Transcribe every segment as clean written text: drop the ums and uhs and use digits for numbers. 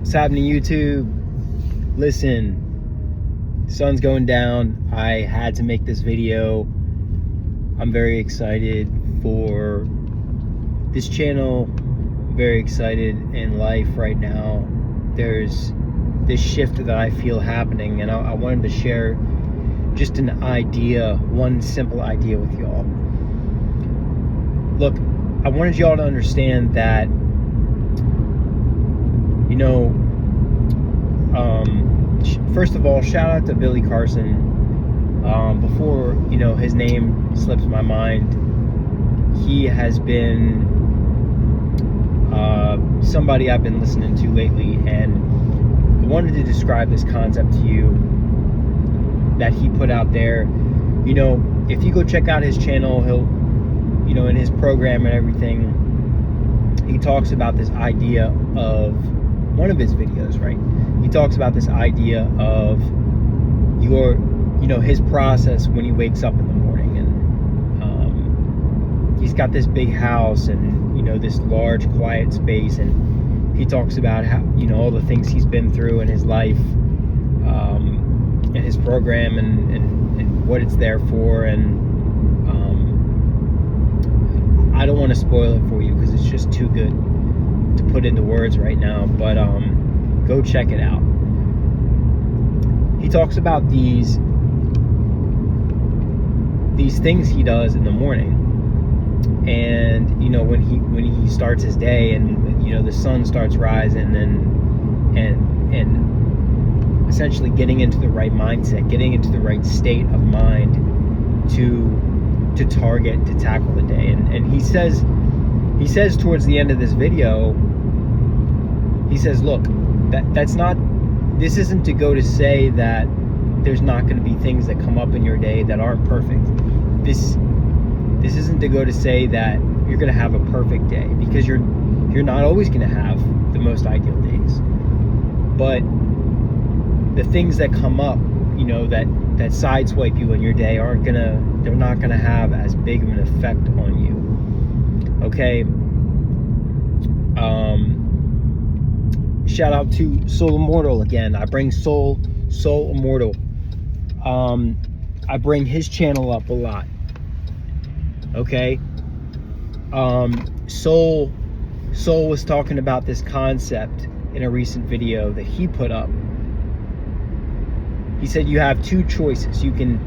What's happening, YouTube? Listen, sun's going down. I had to make this video. I'm very excited for this channel. I'm very excited in life right now. There's this shift that I feel happening, and I wanted to share just an idea, one simple idea with y'all. Look, I wanted y'all to understand that, you know, first of all, shout out to Billy Carson. Before, you know, his name slips my mind, he has been somebody I've been listening to lately, and I wanted to describe this concept to you that he put out there. You know, if you go check out his channel, he'll, you know, in his program and everything, he talks about this idea of one of his videos, right? He talks about this idea of your, you know, his process when he wakes up in the morning, and he's got this big house and, you know, this large quiet space, and he talks about how, you know, all the things he's been through in his life, in his program, and what it's there for, and I don't want to spoil it for you because it's just too good to put into words right now, but go check it out. He talks about these things he does in the morning, and, you know, when he starts his day, and, you know, the sun starts rising, and essentially getting into the right mindset, getting into the right state of mind to target, to tackle the day. And he says towards the end of this video, he says, look, this isn't to go to say that there's not going to be things that come up in your day that aren't perfect. This isn't to go to say that you're going to have a perfect day, because you're not always going to have the most ideal days. But the things that come up, you know, that sideswipe you in your day they're not gonna have as big of an effect on you. Okay. Shout out to Soul Immortal again. I bring Soul Immortal. I bring his channel up a lot. Okay. Soul was talking about this concept in a recent video that he put up. He said you have two choices. You can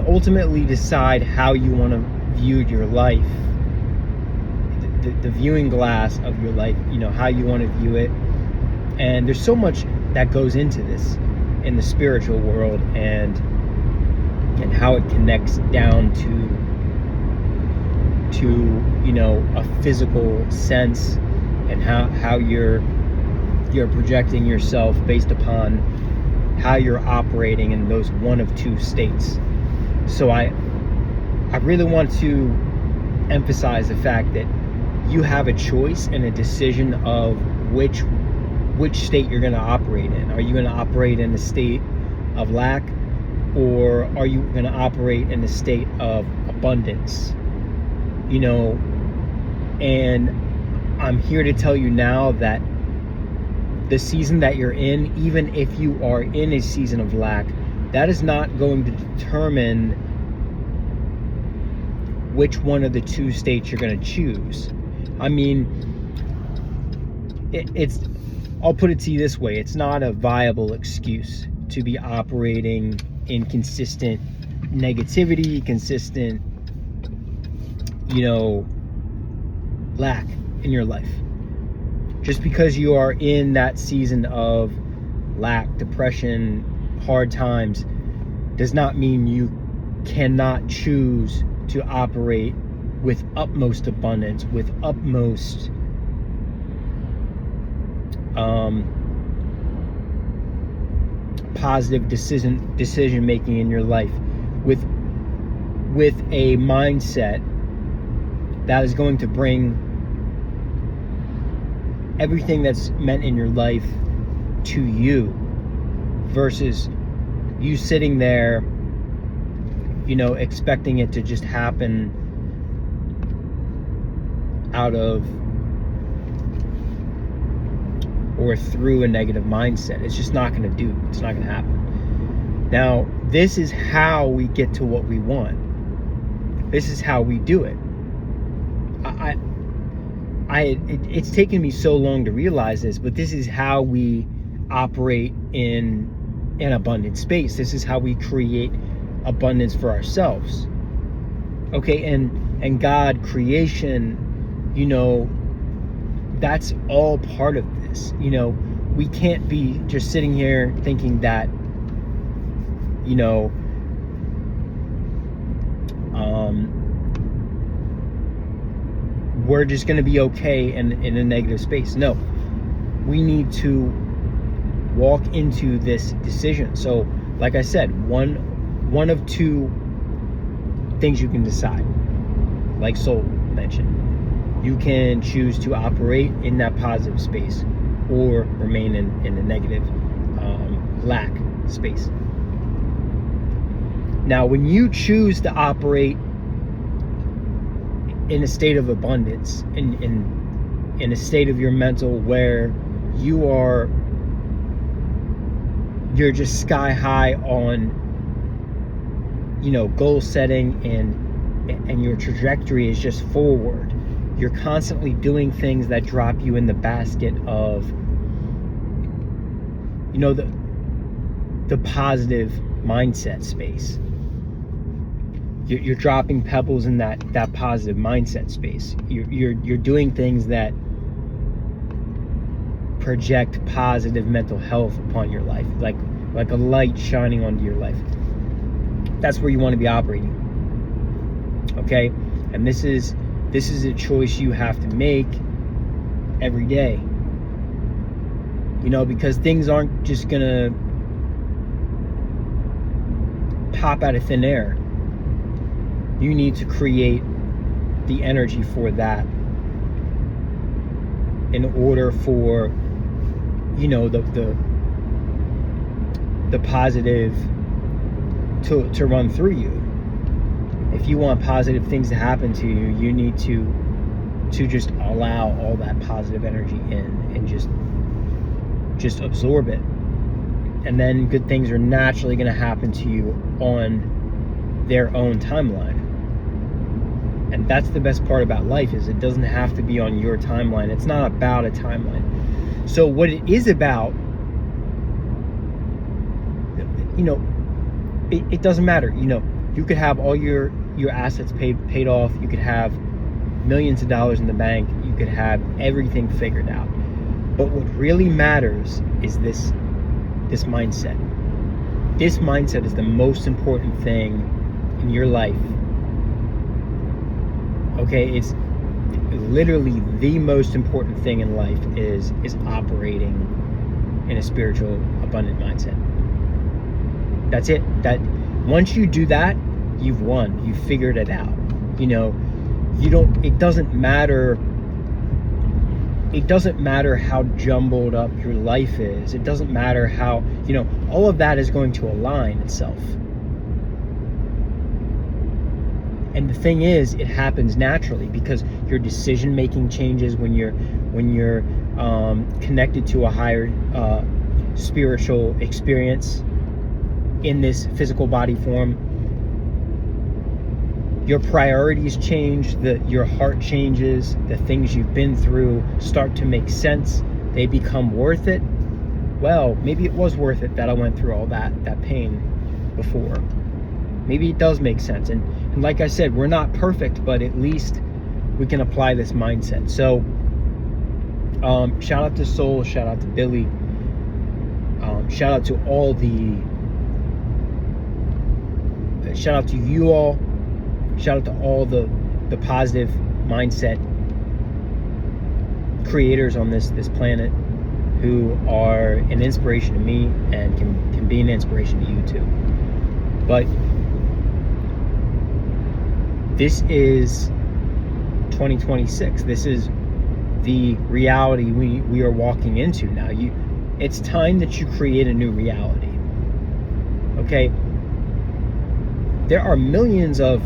ultimately decide how you want to view your life, the viewing glass of your life, you know, how you want to view it. And there's so much that goes into this in the spiritual world, and how it connects down to you know, a physical sense, and how you're projecting yourself based upon how you're operating in those one of two states. So I really want to emphasize the fact that you have a choice and a decision of which state you're going to operate in. Are you going to operate in a state of lack, or are you going to operate in a state of abundance? You know, and I'm here to tell you now that the season that you're in, even if you are in a season of lack, that is not going to determine which one of the two states you're going to choose. I mean, I'll put it to you this way: it's not a viable excuse to be operating in consistent negativity, consistent, you know, lack in your life. Just because you are in that season of lack, depression, hard times, does not mean you cannot choose to operate with utmost abundance, with utmost positive decision making in your life, with a mindset that is going to bring everything that's meant in your life to you, versus you sitting there, you know, expecting it to just happen out of or through a negative mindset. It's just not going to do. It's not going to happen. Now, this is how we get to what we want. This is how we do it. It's taken me so long to realize this, but this is how we operate in an abundant space. This is how we create abundance for ourselves. Okay, and God, creation, you know, that's all part of this. You know, we can't be just sitting here thinking that, you know, we're just going to be okay in a negative space. No, we need to walk into this decision. So, like I said, one of two things you can decide. Like Soul mentioned, you can choose to operate in that positive space or remain in a negative lack space. Now, when you choose to operate in a state of abundance, in a state of your mental where you're just sky high on, you know, goal setting, and your trajectory is just forward. You're constantly doing things that drop you in the basket of, you know, the positive mindset space. You're dropping pebbles in that positive mindset space. You're doing things that project positive mental health upon your life, like a light shining onto your life. That's where you want to be operating. Okay? And this is a choice you have to make every day. You know, because things aren't just gonna pop out of thin air. You need to create the energy for that in order for, you know, the positive to run through you. If you want positive things to happen to you, you need to just allow all that positive energy in and just absorb it. And then good things are naturally going to happen to you on their own timeline. And that's the best part about life, is it doesn't have to be on your timeline. It's not about a timeline. So what it is about, you know, it doesn't matter. You know, you could have all your assets paid off. You could have millions of dollars in the bank. You could have everything figured out. But what really matters is this mindset. This mindset is the most important thing in your life. Okay, it's literally the most important thing in life is operating in a spiritual, abundant mindset. That's it. That once you do that, you've won. You figured it out. You know, it doesn't matter how jumbled up your life is. It doesn't matter how, you know, all of that is going to align itself. And the thing is, it happens naturally because your decision making changes when you're connected to a higher spiritual experience in this physical body form. Your priorities change, your heart changes, the things you've been through start to make sense. They become worth it. Well, maybe it was worth it that I went through all that pain before. Maybe it does make sense. And like I said, we're not perfect, but at least we can apply this mindset. So shout out to Soul, shout out to Billy, shout out to all shout out to you all, shout out to all the positive mindset creators on this planet who are an inspiration to me and can be an inspiration to you too. But this is 2026. This is the reality we are walking into now. It's time that you create a new reality. Okay? There are millions of,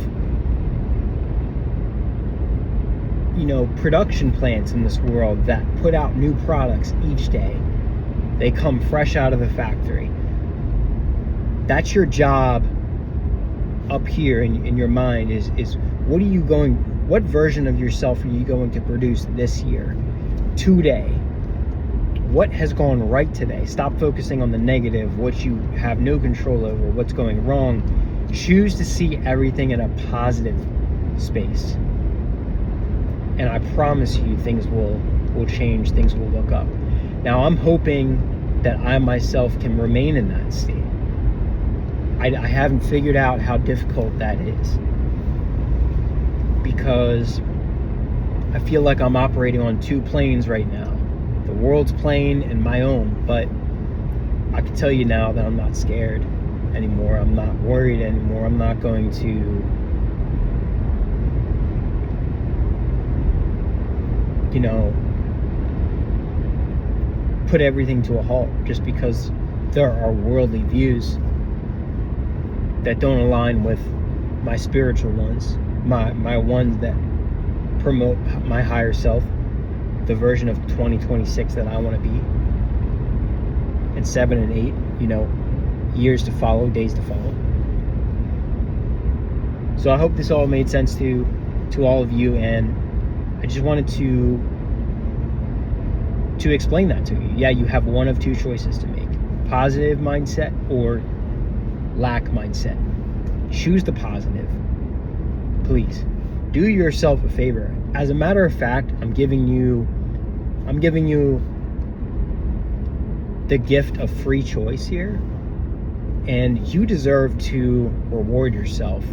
production plants in this world that put out new products each day. They come fresh out of the factory. That's your job up here in your mind is what version of yourself are you going to produce this year, today? What has gone right today? Stop focusing on the negative, what you have no control over, what's going wrong. Choose to see everything in a positive space. And I promise you things will change, things will look up. Now I'm hoping that I myself can remain in that state. I haven't figured out how difficult that is, because I feel like I'm operating on two planes right now. The world's plane and my own, but I can tell you now that I'm not scared anymore. I'm not worried anymore. I'm not going to, put everything to a halt just because there are worldly views that don't align with my spiritual ones, my ones that promote my higher self, the version of 2026 that I want to be, and 7 and 8, years to follow, days to follow. So I hope this all made sense to all of you, and I just wanted to explain that to you. Yeah, you have one of two choices to make: positive mindset or lack mindset. Choose the positive. Please do yourself a favor. As a matter of fact, I'm giving you the gift of free choice here, and you deserve to reward yourself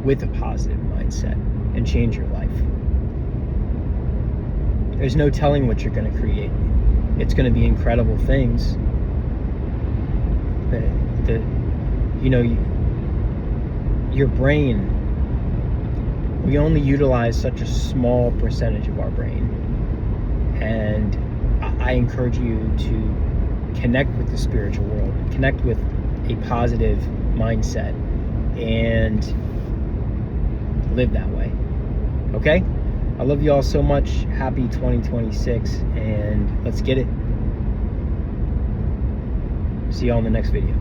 with a positive mindset and change your life. There's no telling what you're going to create. It's going to be incredible things. Your brain, we only utilize such a small percentage of our brain, and I encourage you to connect with the spiritual world, connect with a positive mindset, and live that way. Okay? I love you all so much. Happy 2026, and let's get it. See you all in the next video.